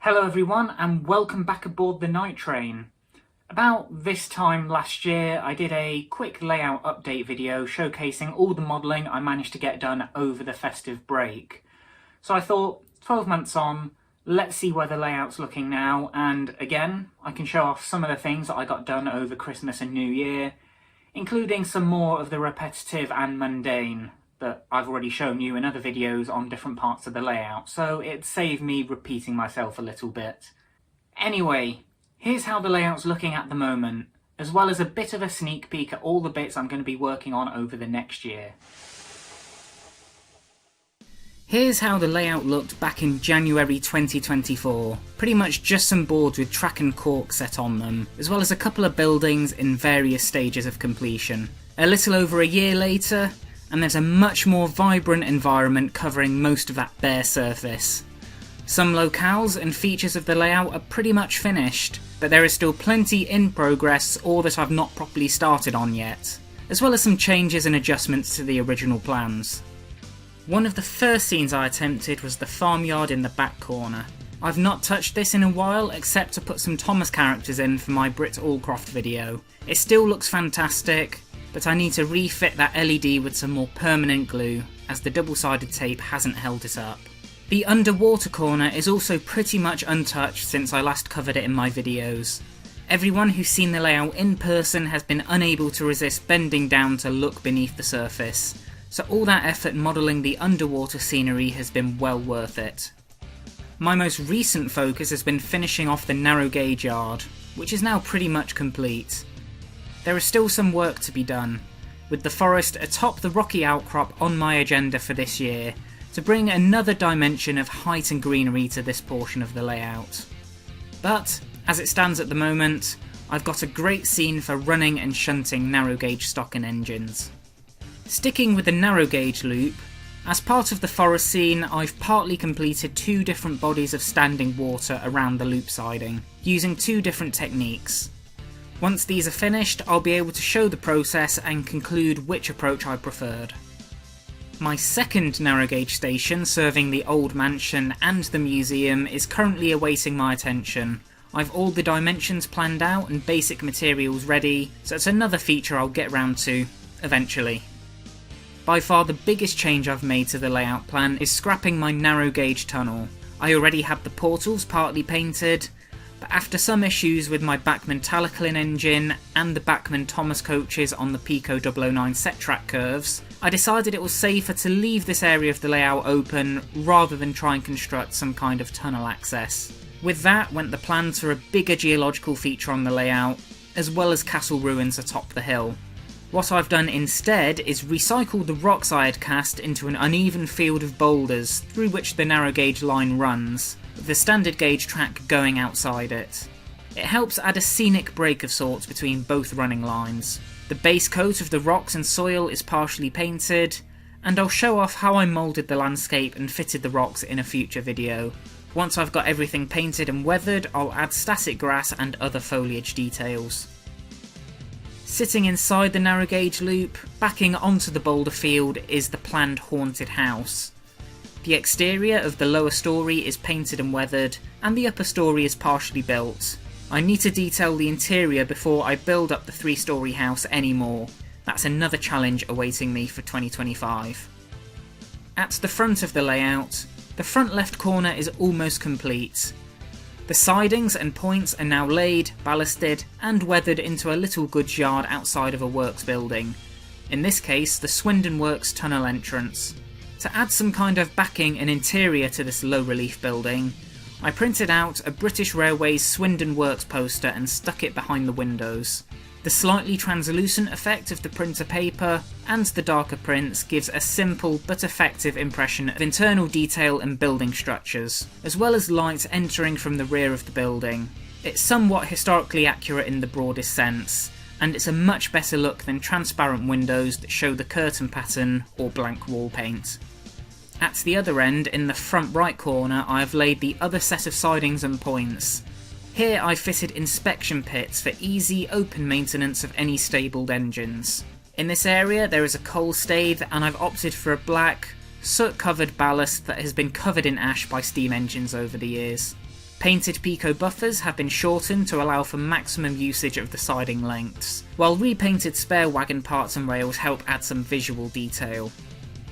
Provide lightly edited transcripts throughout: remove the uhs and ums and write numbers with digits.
Hello everyone and welcome back aboard the night train. About this time last year I did a quick layout update video showcasing all the modelling I managed to get done over the festive break. So I thought, 12 months on, let's see where the layout's looking now, and again I can show off some of the things that I got done over Christmas and New Year, including some more of the repetitive and mundane that I've already shown you in other videos on different parts of the layout, so it saved me repeating myself a little bit. Anyway, here's how the layout's looking at the moment, as well as a bit of a sneak peek at all the bits I'm going to be working on over the next year. Here's how the layout looked back in January 2024. Pretty much just some boards with track and cork set on them, as well as a couple of buildings in various stages of completion. A little over a year later, and there's a much more vibrant environment covering most of that bare surface. Some locales and features of the layout are pretty much finished, but there is still plenty in progress or that I've not properly started on yet, as well as some changes and adjustments to the original plans. One of the first scenes I attempted was the farmyard in the back corner. I've not touched this in a while except to put some Thomas characters in for my Brit Allcroft video. It still looks fantastic, but I need to refit that LED with some more permanent glue, as the double-sided tape hasn't held it up. The underwater corner is also pretty much untouched since I last covered it in my videos. Everyone who's seen the layout in person has been unable to resist bending down to look beneath the surface, so all that effort modelling the underwater scenery has been well worth it. My most recent focus has been finishing off the narrow gauge yard, which is now pretty much complete. There is still some work to be done, with the forest atop the rocky outcrop on my agenda for this year, to bring another dimension of height and greenery to this portion of the layout. But, as it stands at the moment, I've got a great scene for running and shunting narrow gauge stock and engines. Sticking with the narrow gauge loop, as part of the forest scene I've partly completed two different bodies of standing water around the loop siding, using two different techniques. Once these are finished, I'll be able to show the process and conclude which approach I preferred. My second narrow gauge station, serving the old mansion and the museum, is currently awaiting my attention. I've all the dimensions planned out and basic materials ready, so it's another feature I'll get round to, eventually. By far the biggest change I've made to the layout plan is scrapping my narrow gauge tunnel. I already had the portals partly painted, but after some issues with my Bachmann Talaclin engine and the Bachmann Thomas coaches on the Pico 009 set track curves, I decided it was safer to leave this area of the layout open rather than try and construct some kind of tunnel access. With that went the plans for a bigger geological feature on the layout, as well as castle ruins atop the hill. What I've done instead is recycle the rocks I had cast into an uneven field of boulders through which the narrow gauge line runs, with the standard gauge track going outside it. It helps add a scenic break of sorts between both running lines. The base coat of the rocks and soil is partially painted, and I'll show off how I moulded the landscape and fitted the rocks in a future video. Once I've got everything painted and weathered, I'll add static grass and other foliage details. Sitting inside the narrow gauge loop, backing onto the boulder field, is the planned haunted house. The exterior of the lower story is painted and weathered, and the upper story is partially built. I need to detail the interior before I build up the 3-storey house anymore. That's another challenge awaiting me for 2025. At the front of the layout, the front left corner is almost complete. The sidings and points are now laid, ballasted, and weathered into a little goods yard outside of a works building. In this case, the Swindon Works tunnel entrance. To add some kind of backing and interior to this low relief building, I printed out a British Railways Swindon Works poster and stuck it behind the windows. The slightly translucent effect of the printer paper and the darker prints gives a simple but effective impression of internal detail and building structures, as well as light entering from the rear of the building. It's somewhat historically accurate in the broadest sense, and it's a much better look than transparent windows that show the curtain pattern or blank wall paint. At the other end, in the front right corner, I have laid the other set of sidings and points. Here I fitted inspection pits for easy open maintenance of any stabled engines. In this area there is a coal stave, and I've opted for a black, soot covered ballast that has been covered in ash by steam engines over the years. Painted Pico buffers have been shortened to allow for maximum usage of the siding lengths, while repainted spare wagon parts and rails help add some visual detail.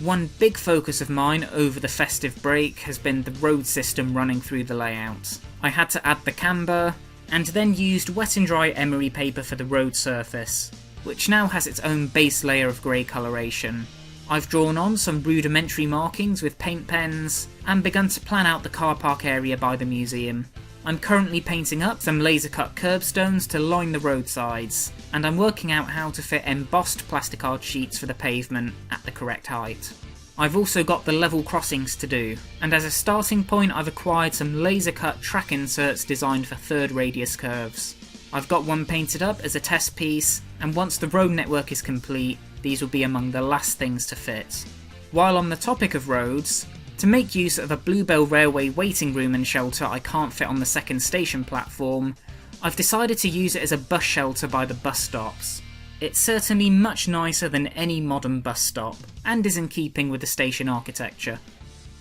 One big focus of mine over the festive break has been the road system running through the layout. I had to add the camber, and then used wet and dry emery paper for the road surface, which now has its own base layer of grey coloration. I've drawn on some rudimentary markings with paint pens, and begun to plan out the car park area by the museum. I'm currently painting up some laser cut curbstones to line the roadsides, and I'm working out how to fit embossed plasticard sheets for the pavement at the correct height. I've also got the level crossings to do, and as a starting point I've acquired some laser cut track inserts designed for third radius curves. I've got one painted up as a test piece, and once the road network is complete, these will be among the last things to fit. While on the topic of roads, to make use of a Bluebell Railway waiting room and shelter I can't fit on the second station platform, I've decided to use it as a bus shelter by the bus stops. It's certainly much nicer than any modern bus stop, and is in keeping with the station architecture.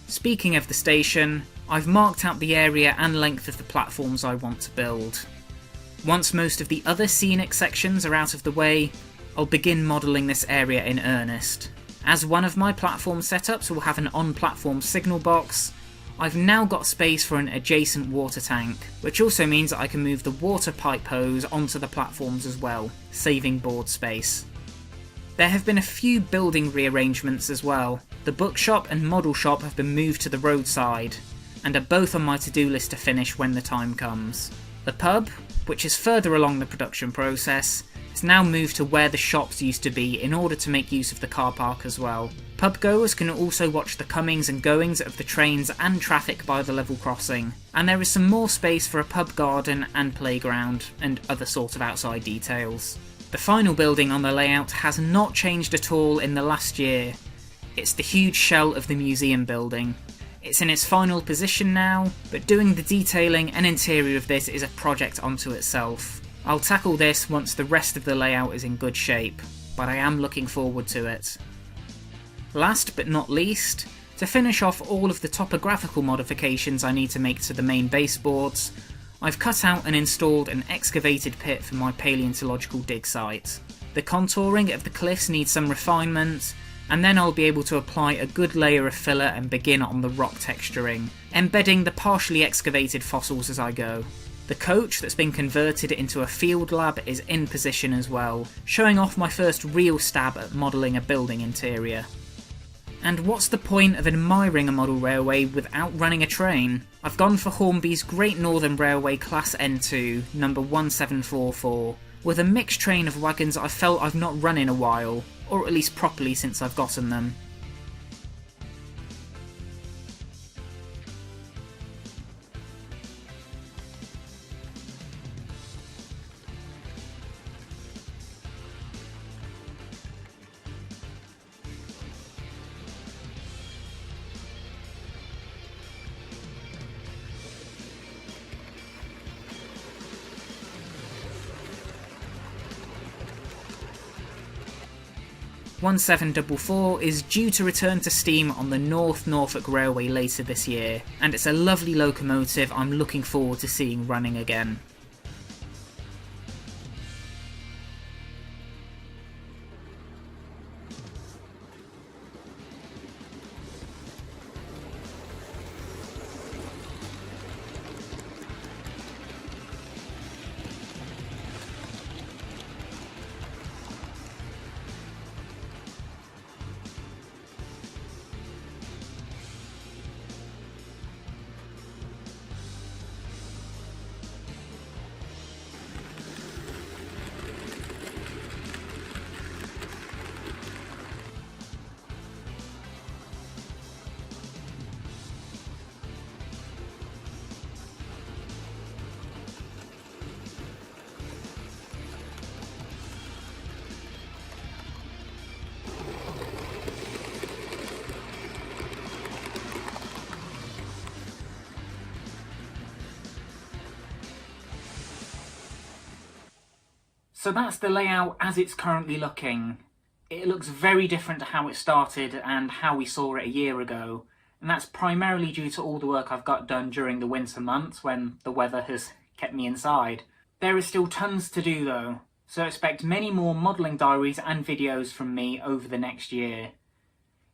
Speaking of the station, I've marked out the area and length of the platforms I want to build. Once most of the other scenic sections are out of the way, I'll begin modelling this area in earnest. As one of my platform setups will have an on-platform signal box, I've now got space for an adjacent water tank, which also means that I can move the water pipe hose onto the platforms as well, saving board space. There have been a few building rearrangements as well. The bookshop and model shop have been moved to the roadside, and are both on my to-do list to finish when the time comes. The pub, which is further along the production process, is now moved to where the shops used to be in order to make use of the car park as well. Pubgoers can also watch the comings and goings of the trains and traffic by the level crossing, and there is some more space for a pub garden and playground, and other sort of outside details. The final building on the layout has not changed at all in the last year. It's the huge shell of the museum building. It's in its final position now, but doing the detailing and interior of this is a project unto itself. I'll tackle this once the rest of the layout is in good shape, but I am looking forward to it. Last but not least, to finish off all of the topographical modifications I need to make to the main baseboards, I've cut out and installed an excavated pit for my paleontological dig site. The contouring of the cliffs needs some refinement, and then I'll be able to apply a good layer of filler and begin on the rock texturing, embedding the partially excavated fossils as I go. The coach that's been converted into a field lab is in position as well, showing off my first real stab at modelling a building interior. And what's the point of admiring a model railway without running a train? I've gone for Hornby's Great Northern Railway Class N2, number 1744, with a mixed train of wagons I felt I've not run in a while, or at least properly since I've gotten them. '1744 is due to return to steam on the North Norfolk Railway later this year, and it's a lovely locomotive I'm looking forward to seeing running again. So that's the layout as it's currently looking. It looks very different to how it started and how we saw it a year ago, and that's primarily due to all the work I've got done during the winter months when the weather has kept me inside. There is still tons to do though, so expect many more modelling diaries and videos from me over the next year.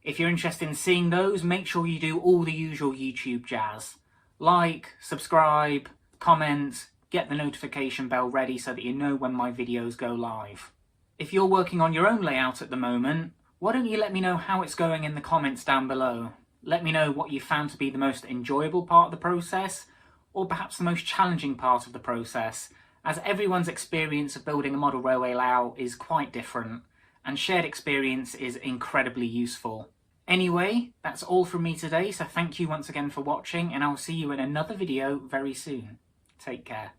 If you're interested in seeing those, make sure you do all the usual YouTube jazz. Like, subscribe, comment, get the notification bell ready so that you know when my videos go live. If you're working on your own layout at the moment, why don't you let me know how it's going in the comments down below. Let me know what you found to be the most enjoyable part of the process, or perhaps the most challenging part of the process, as everyone's experience of building a model railway layout is quite different, and shared experience is incredibly useful. Anyway, that's all from me today, so thank you once again for watching, and I'll see you in another video very soon. Take care.